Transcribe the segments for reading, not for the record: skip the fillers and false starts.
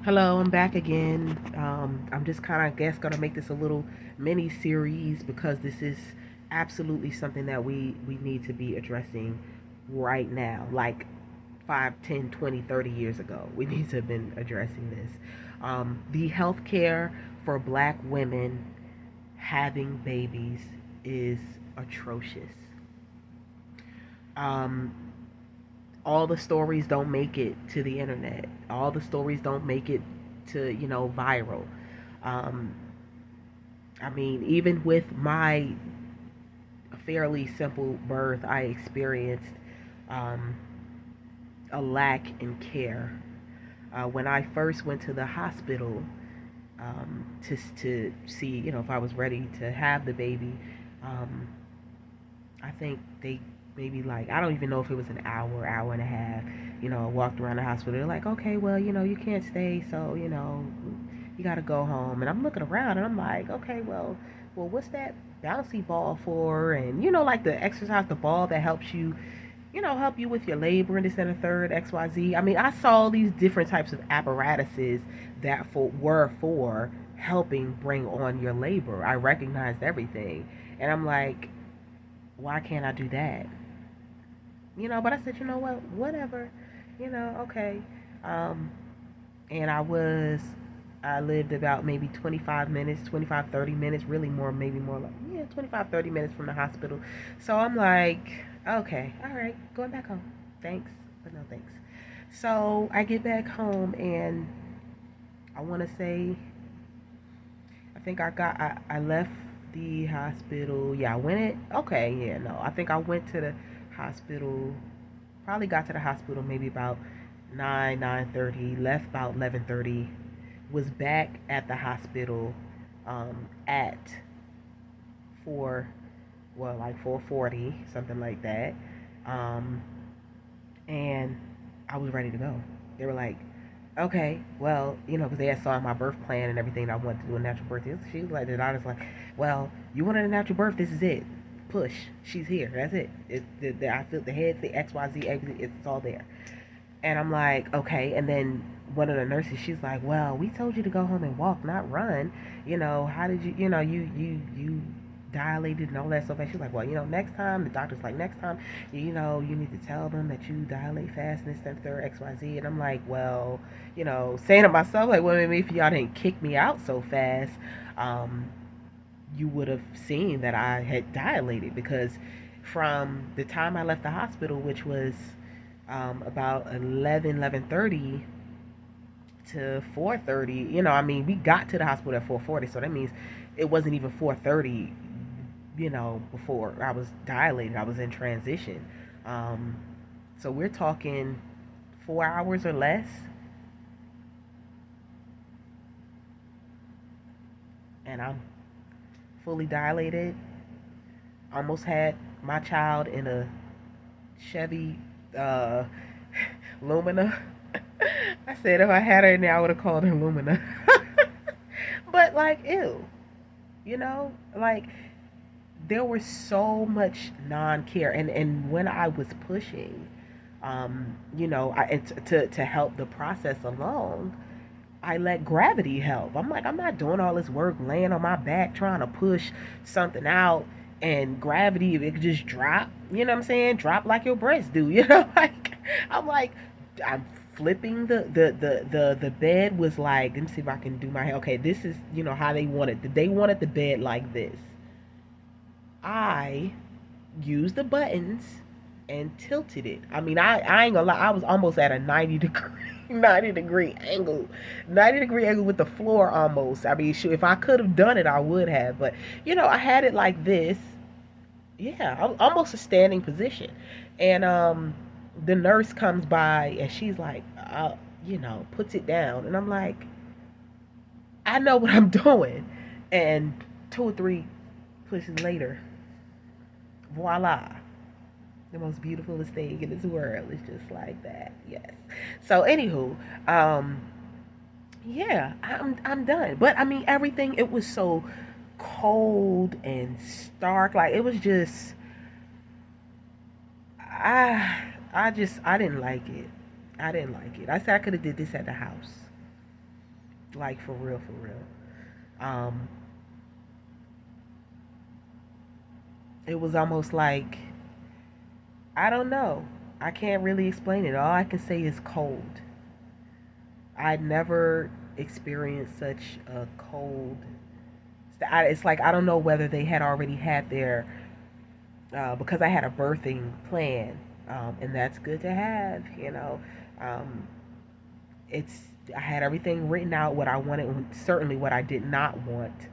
Hello, I'm back again. I'm just kind of, guess, gonna make this a little mini series because this is absolutely something that we need to be addressing right now, like 5, 10, 20, 30 years ago. We need to have been addressing this. The healthcare for black women having babies is atrocious. Um, all the stories don't make it to the internet. All the stories don't make it to, viral. Um, I mean, even with my fairly simple birth, I experienced um, a lack in care. When I first went to the hospital to see, if I was ready to have the baby, um, I think they maybe, like, I don't even know if it was an hour, hour and a half. I walked around the hospital. They're like, okay, well, you can't stay, so you got to go home. And I'm looking around and I'm like, okay, well, what's that bouncy ball for? And like the exercise, the ball that helps you, help you with your labor and this and the third XYZ. I mean, I saw these different types of apparatuses that were for helping bring on your labor. I recognized everything, and I'm like, why can't I do that? But I said, you know what, whatever, okay. Um, and I lived about maybe 25 minutes, 25, 30 minutes, really more, maybe more like, yeah, 25, 30 minutes from the hospital. So I'm like, okay, all right, going back home. Thanks, but no thanks. So I get back home and I want to say, I think I left the hospital. Yeah, I went it. Okay, yeah, no. I think I went to the hospital. Probably got to the hospital maybe about 9:30. Left about 11:30. Was back at the hospital at 4, well, like 4:40, something like that. Um, and I was ready to go. They were like, okay, well, because they had saw my birth plan and everything. I wanted to do a natural birth. She was like, the doctor's like, well, you wanted a natural birth. This is it. Push. She's here. That's it. I feel the head, the XYZ, everything. It's all there. And I'm like, okay. And then one of the nurses, she's like, well, we told you to go home and walk, not run. How did you, you dilated and all that stuff. And she's like, well, next time, the doctor's like, next time, you need to tell them that you dilate fast and this, that, third, XYZ. And I'm like, well, saying to myself, like, well, maybe if y'all didn't kick me out so fast, um, you would have seen that I had dilated, because from the time I left the hospital, which was about 11:30 to 4:30. I mean, we got to the hospital at 4:40, so that means it wasn't even 4:30. Before I was dilated, I was in transition. Um, so we're talking 4 hours or less, and I'm fully dilated. Almost had my child in a Chevy uh, Lumina. I said if I had her in there, I would have called her Lumina. But like, ew, like there was so much non-care, and when I was pushing, to help the process along, I let gravity help. I'm like, I'm not doing all this work laying on my back trying to push something out, and gravity, it could just drop. You know what I'm saying? Drop like your breasts do. Like, I'm like, I'm flipping the bed was like, let me see if I can do my hair. Okay, this is how they wanted. They wanted the bed like this. I used the buttons and tilted it. I mean, I ain't gonna lie, I was almost at a 90 degree 90 degree angle. 90 degree angle with the floor almost. I mean, shoot, if I could have done it, I would have. But I had it like this. Yeah, almost a standing position. And the nurse comes by and she's like, puts it down. And I'm like, I know what I'm doing. And two or three pushes later, voila, the most beautiful thing in this world is just like that. Yes. So anywho, um, yeah, I'm done. But I mean, everything, it was so cold and stark. Like, it was just, I didn't like it. I didn't like it. I said I could have did this at the house. Like for real, for real. Um, it was almost like, I don't know. I can't really explain it. All I can say is cold. I'd never experienced such a cold. It's like I don't know whether they had already had their because I had a birthing plan, and that's good to have. Um, it's I had everything written out what I wanted, certainly what I did not want,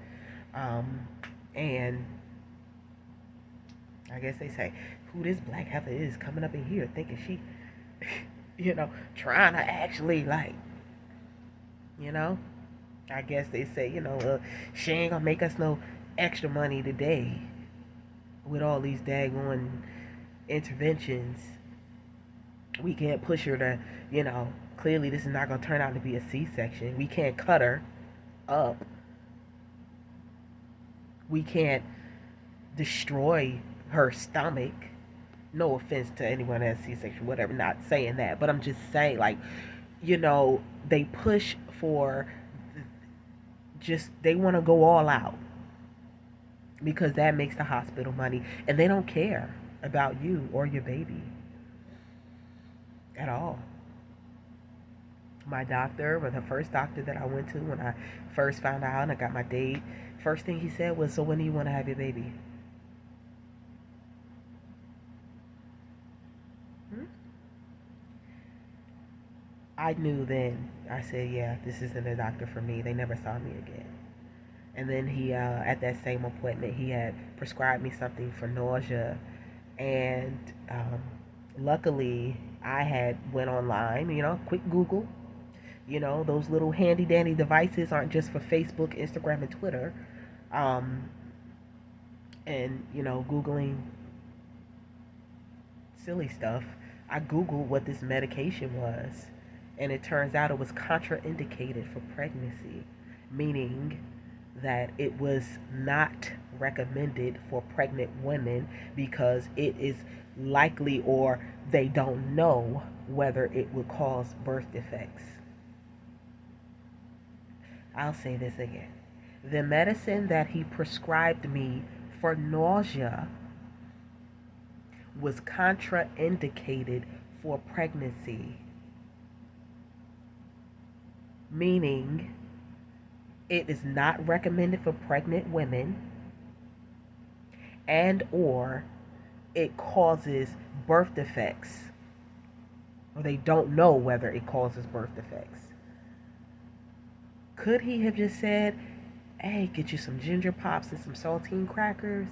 um, and I guess they say who this black heifer is coming up in here thinking she, trying to actually like, you know. I guess they say, she ain't gonna make us no extra money today with all these daggone interventions. We can't push her to, clearly this is not gonna turn out to be a C-section. We can't cut her up. We can't destroy her stomach. No offense to anyone that has C-section, whatever. Not saying that, but I'm just saying, like, they push for just they want to go all out because that makes the hospital money, and they don't care about you or your baby at all. My doctor, or the first doctor that I went to when I first found out and I got my date, first thing he said was, "So when do you want to have your baby?" Hmm? I knew then. I said, "Yeah, this isn't a doctor for me." They never saw me again. And then he, at that same appointment, he had prescribed me something for nausea, and luckily I had went online, quick Google. Those little handy dandy devices aren't just for Facebook, Instagram, and Twitter. Um, and Googling silly stuff, I Googled what this medication was, and it turns out it was contraindicated for pregnancy, meaning that it was not recommended for pregnant women because it is likely, or they don't know whether it would cause birth defects. I'll say this again. The medicine that he prescribed me for nausea was contraindicated for pregnancy, meaning it is not recommended for pregnant women, and or it causes birth defects, or they don't know whether it causes birth defects. Could he have just said, "Hey, get you some ginger pops and some saltine crackers"?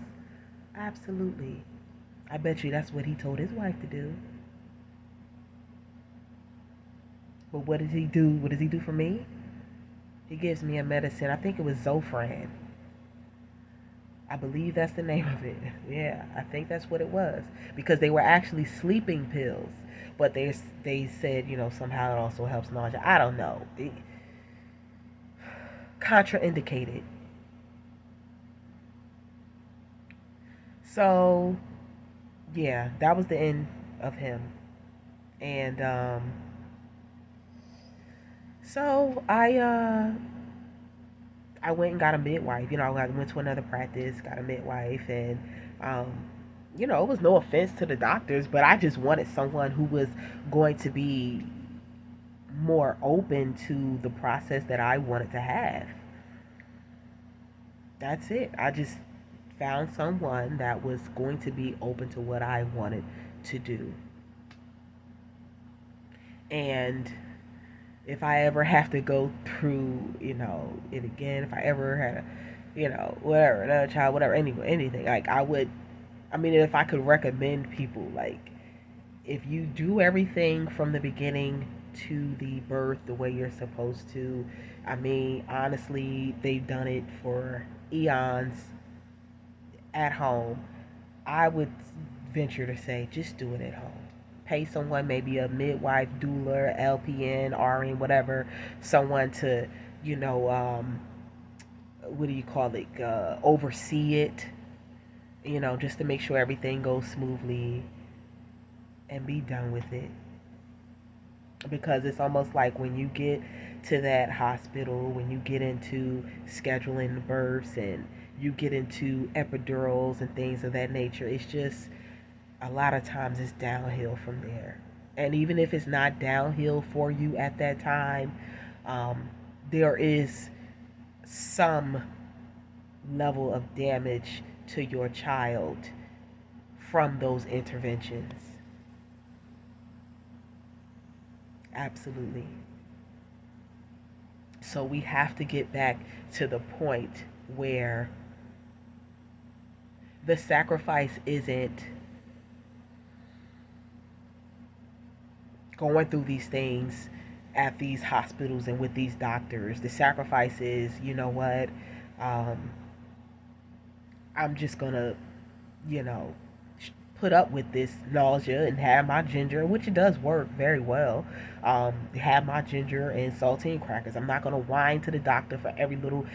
Absolutely. I bet you that's what he told his wife to do. But what does he do? What does he do for me? He gives me a medicine. I think it was Zofran. I believe that's the name of it. Yeah, I think that's what it was, because they were actually sleeping pills, but they said, somehow it also helps nausea. I don't know. Contraindicated. So yeah, that was the end of him. And so I went and got a midwife. I went to another practice, got a midwife, and um, it was no offense to the doctors, but I just wanted someone who was going to be more open to the process that I wanted to have. That's it. I just found someone that was going to be open to what I wanted to do. And if I ever have to go through, it again, if I ever had a, whatever, another child, whatever, anyway, anything, like I would, I mean, if I could recommend people, like, if you do everything from the beginning to the birth the way you're supposed to, I mean, honestly, they've done it for eons at home. I would venture to say just do it at home. Pay someone, maybe a midwife, doula, LPN, RN, whatever, someone to, you know, um, what do you call it, oversee it, just to make sure everything goes smoothly and be done with it. Because it's almost like when you get to that hospital, when you get into scheduling births and you get into epidurals and things of that nature, it's just a lot of times it's downhill from there. And even if it's not downhill for you at that time, um, there is some level of damage to your child from those interventions. Absolutely. So we have to get back to the point where the sacrifice isn't going through these things at these hospitals and with these doctors. The sacrifice is, you know what, um, I'm just gonna, you know, put up with this nausea and have my ginger, which it does work very well. Have my ginger and saltine crackers. I'm not gonna whine to the doctor for every little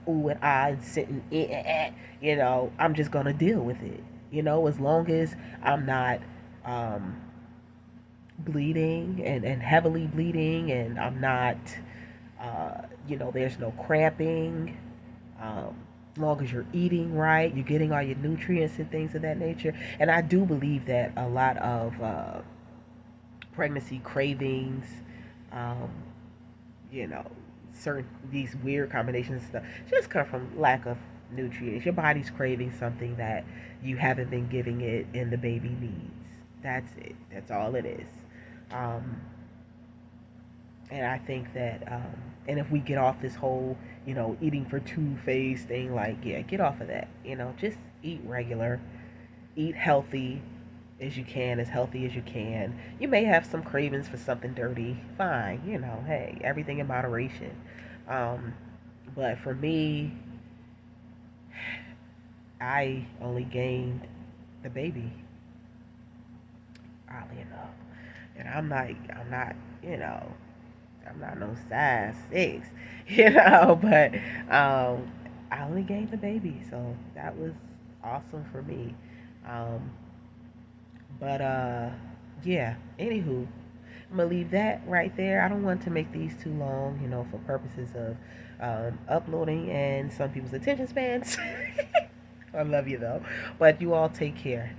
ooh and ah and sitting, you know. I'm just gonna deal with it. You know, as long as I'm not um, bleeding and heavily bleeding, and I'm not, you know, there's no cramping. Um, as long as you're eating right, you're getting all your nutrients and things of that nature. And I do believe that a lot of pregnancy cravings, um, you know, certain these weird combinations of stuff just come from lack of nutrients. Your body's craving something that you haven't been giving it and the baby needs. That's it. That's all it is. Um, and I think that, and if we get off this whole, you know, eating for two phase thing, like, yeah, get off of that. You know, just eat regular, eat healthy as you can, as healthy as you can. You may have some cravings for something dirty. Fine, you know, hey, everything in moderation. Um, but for me, I only gained the baby, oddly enough. And I'm not, you know, I'm not no size 6, you know, but I only gained the baby, so that was awesome for me. Um, but yeah. Anywho, I'm gonna leave that right there. I don't want to make these too long, you know, for purposes of uploading and some people's attention spans. I love you though, but you all take care.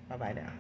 Bye bye now.